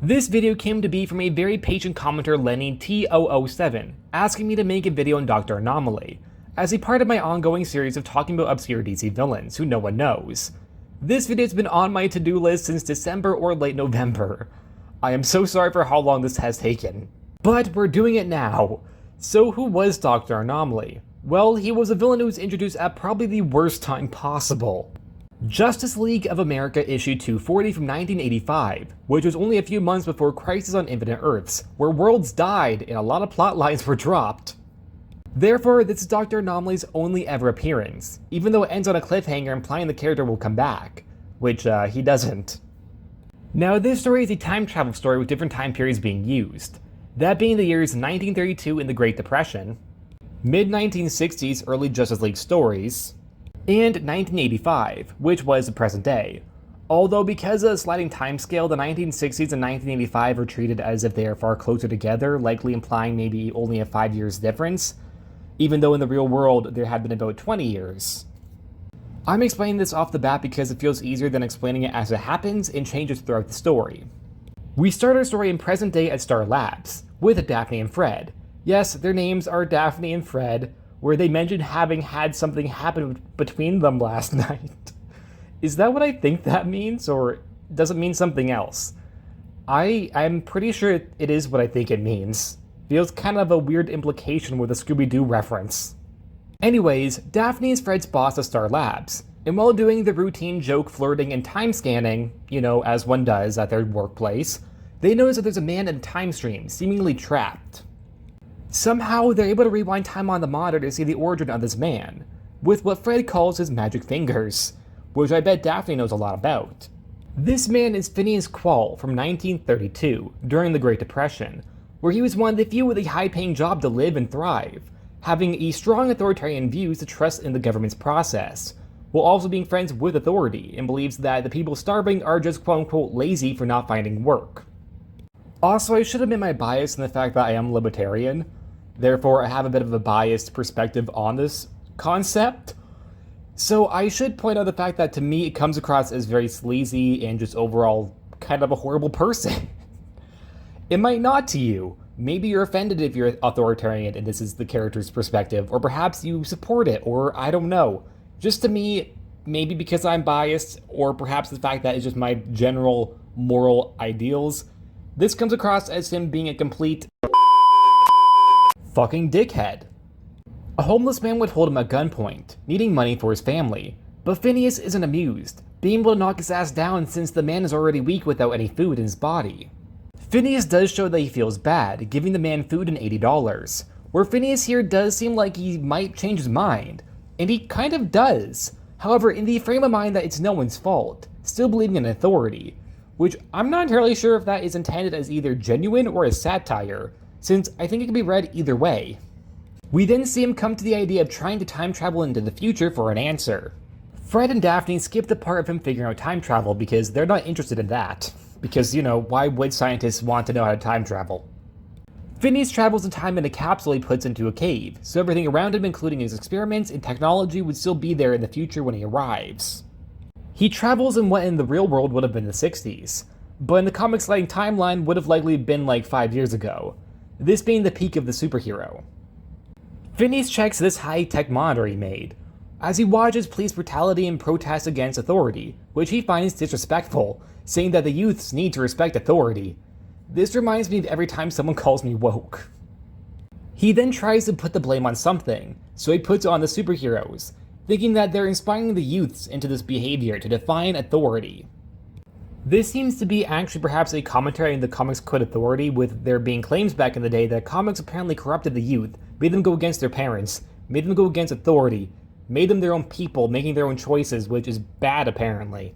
This video came to be from a very patient commenter Lenny T007, asking me to make a video on Dr. Anomaly, as a part of my ongoing series of talking about obscure DC villains who no one knows. This video has been on my to-do list since December or late November. I am so sorry for how long this has taken. But we're doing it now. So who was Dr. Anomaly? Well, he was a villain who was introduced at probably the worst time possible. Justice League of America issue 240 from 1985, which was only a few months before Crisis on Infinite Earths, where worlds died and a lot of plot lines were dropped. Therefore, this is Dr. Anomaly's only ever appearance, even though it ends on a cliffhanger implying the character will come back, which he doesn't. Now, this story is a time travel story with different time periods being used, that being the years 1932 in the Great Depression, mid-1960s early Justice League stories, and 1985, which was the present day. Although because of the sliding timescale, the 1960s and 1985 are treated as if they are far closer together, likely implying maybe only a 5 years difference, even though in the real world there had been about 20 years. I'm explaining this off the bat because it feels easier than explaining it as it happens and changes throughout the story. We start our story in present day at Star Labs, with Daphne and Fred. Yes, their names are Daphne and Fred, where they mentioned having had something happen between them last night. Is that what I think that means, or does it mean something else? I'm pretty sure it is what I think it means. Feels kind of a weird implication with a Scooby-Doo reference. Anyways, Daphne is Fred's boss at Star Labs, and while doing the routine joke flirting and time scanning, as one does at their workplace, they notice that there's a man in a time stream, seemingly trapped. Somehow, they're able to rewind time on the monitor to see the origin of this man, with what Fred calls his magic fingers, which I bet Daphne knows a lot about. This man is Phineas Quall from 1932, during the Great Depression, where he was one of the few with a high-paying job to live and thrive, having a strong authoritarian views to trust in the government's process, while also being friends with authority and believes that the people starving are just quote-unquote lazy for not finding work. Also, I should admit my bias in the fact that I am libertarian, therefore I have a bit of a biased perspective on this concept. So I should point out the fact that to me it comes across as very sleazy and just overall kind of a horrible person. It might not to you. Maybe you're offended if you're authoritarian and this is the character's perspective, or perhaps you support it, or I don't know. Just to me, maybe because I'm biased, or perhaps the fact that it's just my general moral ideals, this comes across as him being a complete fucking dickhead. A homeless man would hold him at gunpoint, needing money for his family, but Phineas isn't amused, being able to knock his ass down since the man is already weak without any food in his body. Phineas does show that he feels bad, giving the man food and $80, where Phineas here does seem like he might change his mind, and he kind of does. However, in the frame of mind that it's no one's fault, still believing in authority, which I'm not entirely sure if that is intended as either genuine or as satire, since I think it can be read either way. We then see him come to the idea of trying to time travel into the future for an answer. Fred and Daphne skip the part of him figuring out time travel because they're not interested in that. Because, why would scientists want to know how to time travel? Phineas travels in time in a capsule he puts into a cave, so everything around him, including his experiments and technology, would still be there in the future when he arrives. He travels in what in the real world would have been the 60s, but in the comics lighting timeline would have likely been like 5 years ago, this being the peak of the superhero. Phineas checks this high-tech monitor he made, as he watches police brutality and protests against authority, which he finds disrespectful, saying that the youths need to respect authority. This reminds me of every time someone calls me woke. He then tries to put the blame on something, so he puts it on the superheroes, thinking that they're inspiring the youths into this behavior to define authority. This seems to be actually perhaps a commentary on the comics quit authority, with there being claims back in the day that comics apparently corrupted the youth, made them go against their parents, made them go against authority, made them their own people, making their own choices, which is bad apparently.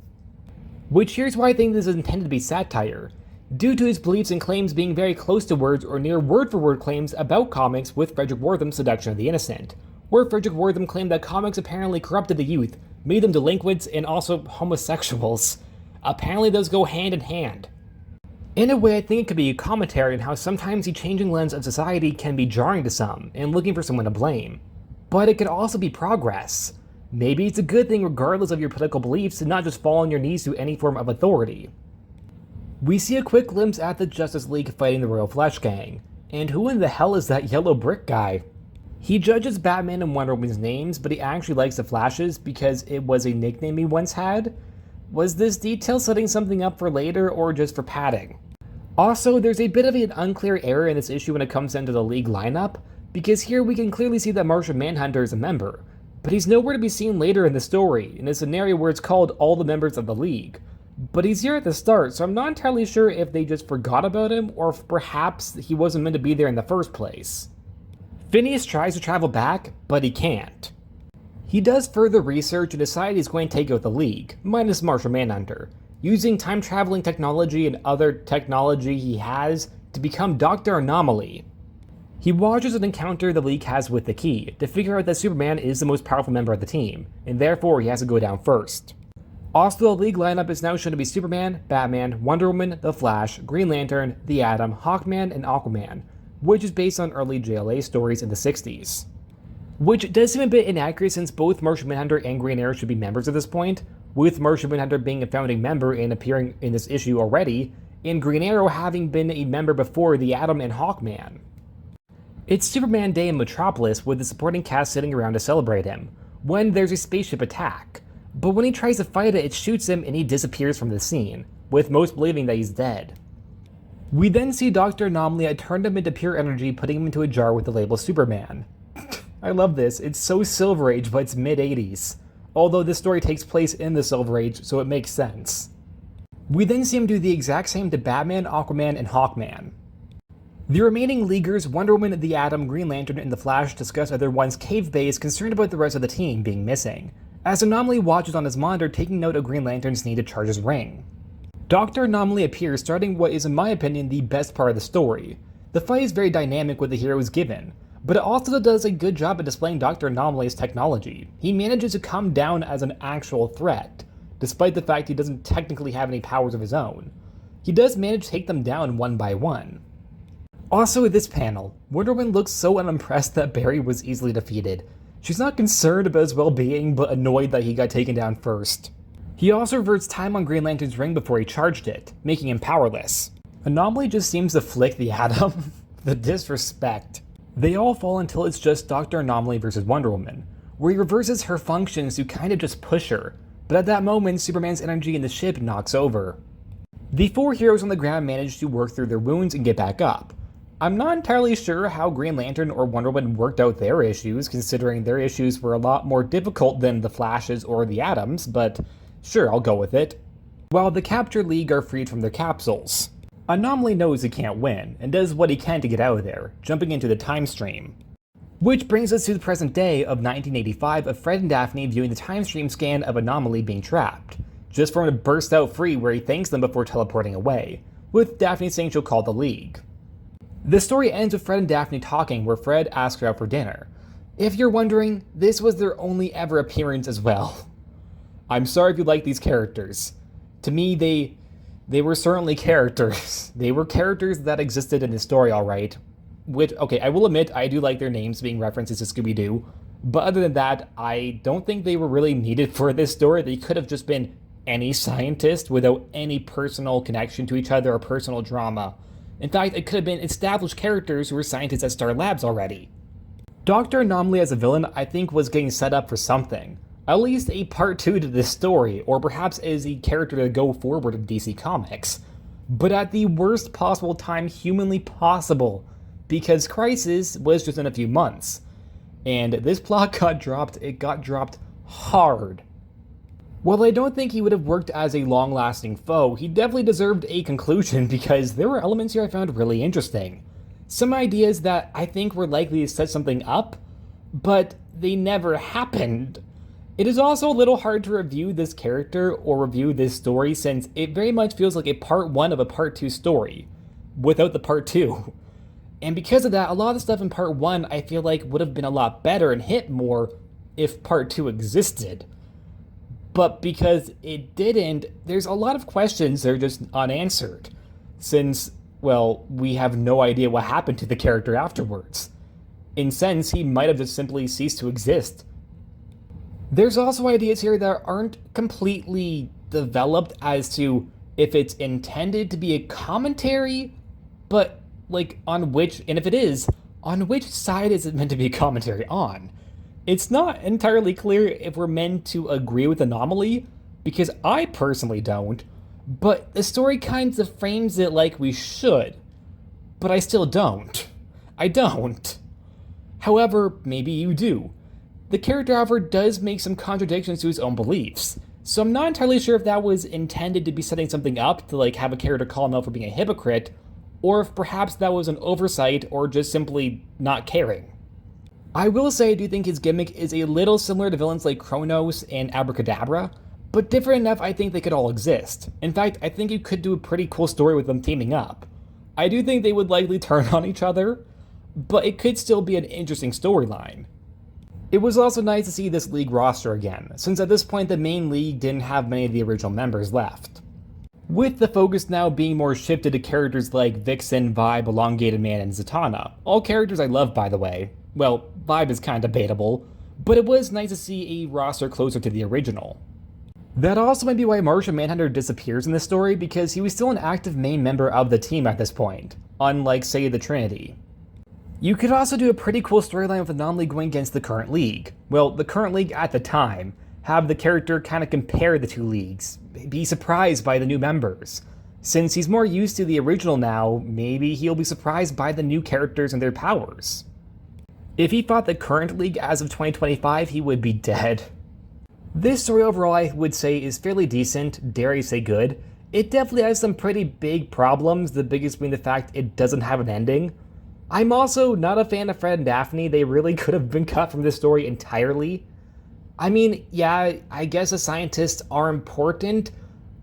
Which here's why I think this is intended to be satire, due to his beliefs and claims being very close to words or near word-for-word claims about comics with Frederick Wortham's Seduction of the Innocent, where Frederick Wortham claimed that comics apparently corrupted the youth, made them delinquents, and also homosexuals. Apparently those go hand in hand. In a way, I think it could be a commentary on how sometimes the changing lens of society can be jarring to some, and looking for someone to blame. But it could also be progress. Maybe it's a good thing regardless of your political beliefs to not just fall on your knees to any form of authority. We see a quick glimpse at the Justice League fighting the Royal Flush Gang. And who in the hell is that yellow brick guy? He judges Batman and Wonder Woman's names, but he actually likes the Flashes because it was a nickname he once had. Was this detail setting something up for later or just for padding? Also, there's a bit of an unclear area in this issue when it comes into the League lineup, because here we can clearly see that Martian Manhunter is a member, but he's nowhere to be seen later in the story, in a scenario where it's called All the Members of the League. But he's here at the start, so I'm not entirely sure if they just forgot about him, or if perhaps he wasn't meant to be there in the first place. Phineas tries to travel back, but he can't. He does further research and decides he's going to take out the League, minus Martian Manhunter, using time-traveling technology and other technology he has to become Dr. Anomaly. He watches an encounter the League has with the Key to figure out that Superman is the most powerful member of the team, and therefore he has to go down first. Also, the League lineup is now shown to be Superman, Batman, Wonder Woman, The Flash, Green Lantern, The Atom, Hawkman, and Aquaman, which is based on early JLA stories in the 60s. Which does seem a bit inaccurate since both Martian Manhunter and Green Arrow should be members at this point, with Martian Manhunter being a founding member and appearing in this issue already, and Green Arrow having been a member before The Atom and Hawkman. It's Superman Day in Metropolis with the supporting cast sitting around to celebrate him, when there's a spaceship attack, but when he tries to fight it, it shoots him and he disappears from the scene, with most believing that he's dead. We then see Dr. Anomaly turn him into pure energy, putting him into a jar with the label Superman. I love this, it's so Silver Age, but it's mid-80s. Although this story takes place in the Silver Age, so it makes sense. We then see him do the exact same to Batman, Aquaman, and Hawkman. The remaining Leaguers, Wonder Woman, The Atom, Green Lantern, and The Flash discuss at their once cave base, concerned about the rest of the team being missing, as Anomaly watches on his monitor taking note of Green Lantern's need to charge his ring. Dr. Anomaly appears, starting what is in my opinion the best part of the story. The fight is very dynamic with the heroes given, but it also does a good job at displaying Dr. Anomaly's technology. He manages to come down as an actual threat, despite the fact he doesn't technically have any powers of his own. He does manage to take them down one by one. Also in this panel, Wonder Woman looks so unimpressed that Barry was easily defeated. She's not concerned about his well-being, but annoyed that he got taken down first. He also reverts time on Green Lantern's ring before he charged it, making him powerless. Anomaly just seems to flick the Atom. The disrespect. They all fall until it's just Dr. Anomaly versus Wonder Woman, where he reverses her functions to kind of just push her, but at that moment Superman's energy in the ship knocks over. The four heroes on the ground manage to work through their wounds and get back up. I'm not entirely sure how Green Lantern or Wonder Woman worked out their issues, considering their issues were a lot more difficult than the Flashes or the Atoms, but sure, I'll go with it. While the Captured League are freed from their capsules. Anomaly knows he can't win, and does what he can to get out of there, jumping into the time stream. Which brings us to the present day of 1985 of Fred and Daphne viewing the time stream scan of Anomaly being trapped, just for him to burst out free where he thanks them before teleporting away, with Daphne saying she'll call the League. The story ends with Fred and Daphne talking where Fred asks her out for dinner. If you're wondering, this was their only ever appearance as well. I'm sorry if you like these characters. To me, they were certainly characters. They were characters that existed in the story, alright. Which, okay, I will admit, I do like their names being references to Scooby-Doo. But other than that, I don't think they were really needed for this story. They could have just been any scientist without any personal connection to each other or personal drama. In fact, it could have been established characters who were scientists at Star Labs already. Dr. Anomaly as a villain, I think, was getting set up for something. At least a part 2 to this story, or perhaps as a character to go forward in DC Comics. But at the worst possible time humanly possible, because Crisis was just in a few months. And this plot got dropped, it got dropped hard. While I don't think he would have worked as a long-lasting foe, he definitely deserved a conclusion because there were elements here I found really interesting. Some ideas that I think were likely to set something up, but they never happened. It is also a little hard to review this character or review this story since it very much feels like a part 1 of a part 2 story, without the part 2. And because of that, a lot of the stuff in part 1 I feel like would have been a lot better and hit more if part 2 existed. But because it didn't, there's a lot of questions that are just unanswered, since, well, we have no idea what happened to the character afterwards. In sense, he might have just simply ceased to exist. There's also ideas here that aren't completely developed as to if it's intended to be a commentary, but like on which, and if it is, on which side is it meant to be a commentary on? It's not entirely clear if we're meant to agree with Anomaly, because I personally don't, but the story kind of frames it like we should. But I still don't. I don't. However, maybe you do. The character, however, does make some contradictions to his own beliefs, so I'm not entirely sure if that was intended to be setting something up to like have a character call him out for being a hypocrite, or if perhaps that was an oversight or just simply not caring. I will say I do think his gimmick is a little similar to villains like Kronos and Abracadabra, but different enough I think they could all exist. In fact, I think you could do a pretty cool story with them teaming up. I do think they would likely turn on each other, but it could still be an interesting storyline. It was also nice to see this league roster again, since at this point the main league didn't have many of the original members left. With the focus now being more shifted to characters like Vixen, Vibe, Elongated Man, and Zatanna, all characters I love by the way. Well, Vibe is kinda debatable, but it was nice to see a roster closer to the original. That also might be why Martian Manhunter disappears in this story, because he was still an active main member of the team at this point, unlike, say, the Trinity. You could also do a pretty cool storyline with Anomaly going against the current league. Well, the current league at the time. Have the character kind of compare the two leagues, be surprised by the new members. Since he's more used to the original now, maybe he'll be surprised by the new characters and their powers. If he fought the current league as of 2025, he would be dead. This story overall I would say is fairly decent, dare I say good. It definitely has some pretty big problems, the biggest being the fact it doesn't have an ending. I'm also not a fan of Fred and Daphne, they really could have been cut from this story entirely. I mean, yeah, I guess the scientists are important,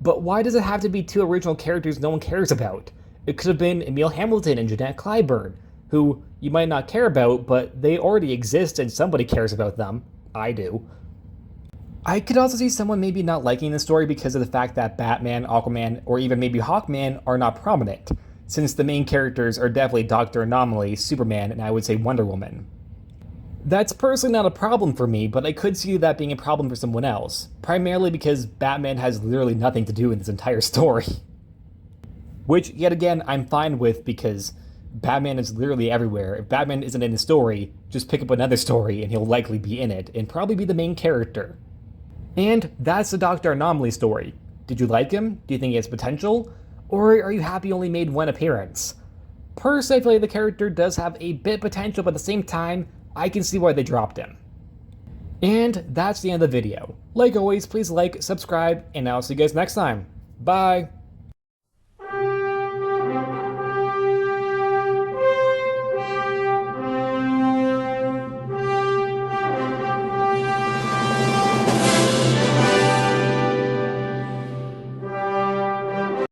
but why does it have to be two original characters no one cares about? It could have been Emil Hamilton and Jeanette Clyburn, who you might not care about, but they already exist and somebody cares about them. I do. I could also see someone maybe not liking the story because of the fact that Batman, Aquaman, or even maybe Hawkman are not prominent, since the main characters are definitely Dr. Anomaly, Superman, and I would say Wonder Woman. That's personally not a problem for me, but I could see that being a problem for someone else, primarily because Batman has literally nothing to do in this entire story. Which, yet again, I'm fine with because Batman is literally everywhere. If Batman isn't in the story, just pick up another story and he'll likely be in it, and probably be the main character. And that's the Dr. Anomaly story. Did you like him? Do you think he has potential? Or are you happy he only made one appearance? Personally, I feel like the character does have a bit of potential, but at the same time, I can see why they dropped him. And that's the end of the video. Like always, please like, subscribe, and I'll see you guys next time. Bye!